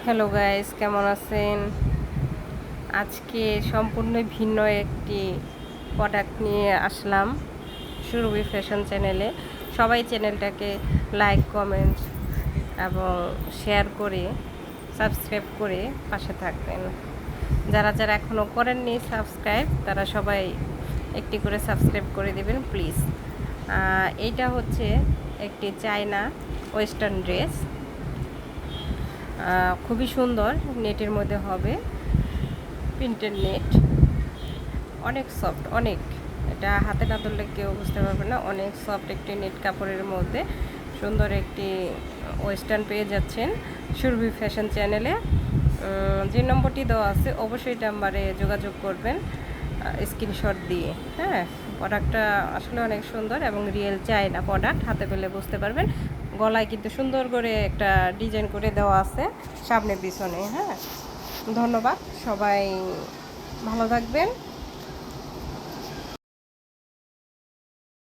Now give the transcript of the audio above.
Hello guys, কেমন আছেন? আজকে সম্পূর্ণ ভিন্ন একটি প্রোডাক্ট নিয়ে আসলাম সুরভি ফ্যাশন চ্যানেলে। সবাই চ্যানেলটাকে লাইক, কমেন্ট এবং শেয়ার করে সাবস্ক্রাইব করে পাশে থাকবেন। যারা যারা এখনও করেননি সাবস্ক্রাইব, তারা সবাই একটি করে সাবস্ক্রাইব করে দেবেন প্লিজ। এইটা হচ্ছে একটি চায়না ওয়েস্টার্ন ড্রেস, খুবই সুন্দর, নেটের মধ্যে হবে, প্রিন্টের নেট, অনেক সফট, অনেক, এটা হাতে না ধরলে কেউ বুঝতে পারবে না। অনেক সফট একটি নেট কাপড়ের মধ্যে সুন্দর একটি ওয়েস্টার্ন পেয়ে যাচ্ছেন সুরভি ফ্যাশন চ্যানেলে। যে নম্বরটি দেওয়া আছে অবশ্যই নাম্বারে যোগাযোগ করবেন স্ক্রিনশট দিয়ে। হ্যাঁ, প্রোডাক্টটা আসলে অনেক সুন্দর এবং রিয়েল চায়না প্রোডাক্ট, হাতে পেলে বুঝতে পারবেন। গলায় কিন্তু সুন্দর করে একটা ডিজাইন করে দেওয়া আছে সামনে পিছনে। হ্যাঁ, ধন্যবাদ, সবাই ভালো থাকবেন।